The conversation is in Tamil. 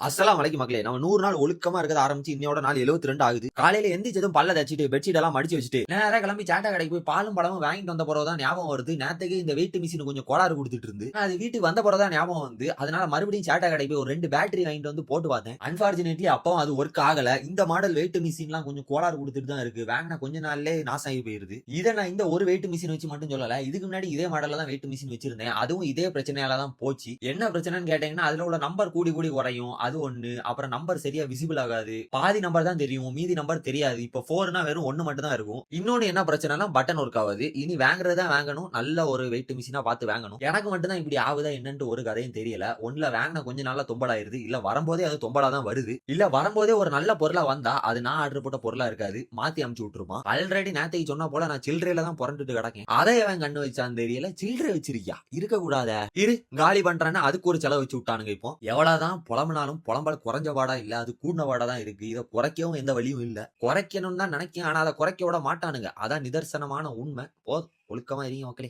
அஸ்ஸலாமு அலைக்கும் மக்களே. நம்ம 100 நாள் ஒழுக்கமா இருக்கத ஆரம்பிச்சு இன்னையோட நாள் 72 ஆகுது. காலையில எந்திரிச்சதும் பல்ல தேய்ச்சிட்டு பெட்ஷீட் எல்லாம் மடிச்சு வச்சுட்டு நேரா கிளம்பி சாட்டா கடைக்கு போய் பாலும் பழமும் வாங்கிட்டு வந்த பிறகுதான் ஞாபகம் வருது. நேத்துக்கு இந்த வெயிட் மிஷின் கொஞ்சம் கோளாறு கொடுத்துட்டு இருந்து அது வீட்டுக்கு வந்த பிறகுதான் ஞாபகம் வந்து அதனால மறுபடியும் சாட்டா கடைக்கு போய் ஒரு 2 பேட்டரி வாங்கிட்டு வந்து போட்டு பார்த்தேன். அன்பார்ச்சுனேட்லி அப்பவும் அது ஒர்க் ஆகல. இந்த மாடல் வெயிட் மிஷின்லாம் கொஞ்சம் கோளாறு கொடுத்துட்டு தான் இருக்கு. வாங்கின கொஞ்ச நாள்லயே நாசம் ஆகி போயிருது. இதை நான் இந்த ஒரு வெயிட் மிஷின் வச்சு மட்டும் சொல்லல. இதுக்கு முன்னாடி இதே மாடல்ல தான் வெயிட் மிஷின் வச்சிருந்தேன். அதுவும் இதே பிரச்சனையால தான் போச்சு. என்ன பிரச்சனைன்னு கேட்டீங்கன்னா அதுல உள்ள நம்பர் கூடி கூடி குறையும். அது ஒண்ணு. அப்புறம் நம்பர் சரியா விசிபிள் ஆகாது. பாதி நம்பர் தான் தெரியும், மீதி நம்பர் தெரியாது. இப்ப 4னா வெறும் 1 மட்டும் தான் இருக்கும். இன்னொன்னு என்ன பிரச்சனைனா பட்டன் ஒர்க் ஆகாது. இனி வாங்குறதா வாங்கணும், நல்ல ஒரு வெயிட் மிஷினா பார்த்து வாங்கணும். எனக்கு மட்டும் தான் இப்படி ஆகுதா என்னன்னு ஒரு கதையும் தெரியல. ஒண்ணுல வாங்கின கொஞ்ச நாள்ல தொம்பலாயிருது, இல்ல வரும்போதே அது தொம்பலா தான் வருது, இல்ல வரும்போதே ஒரு நல்ல பொருளா வந்தா அது நான் ஆர்டர் போட்ட பொருளா இருக்காது, மாத்தி அமுச்சு விட்டுருப்பான். ஆல்ரெடி நேத்தைக்கு சொன்ன போல நான் சில்லறையில தான் புரண்டுட்டு கிடக்கேன். அதை அவன் கண்ணு வச்சான்னு தெரியல. சில்லறை வச்சிருக்கியா, இருக்க கூடாத இரு காலி பண்றான்னு அதுக்கு ஒரு செலவு வச்சு விட்டானுங்க. இப்போ எவ்வளவுதான் புலம்புனாலும் புலம்பல் குறைஞ்ச வாடா இல்ல, அது கூடின வாடா தான் இருக்கு. இதை குறைக்கவும் எந்த வழியும் இல்ல. குறைக்கணும்னு தான் நினைக்கிறேன், ஆனா அதை குறைக்க விட மாட்டானுங்க. அதான் நிதர்சனமான உண்மை. ஒழுக்கமா இருங்க மக்களே.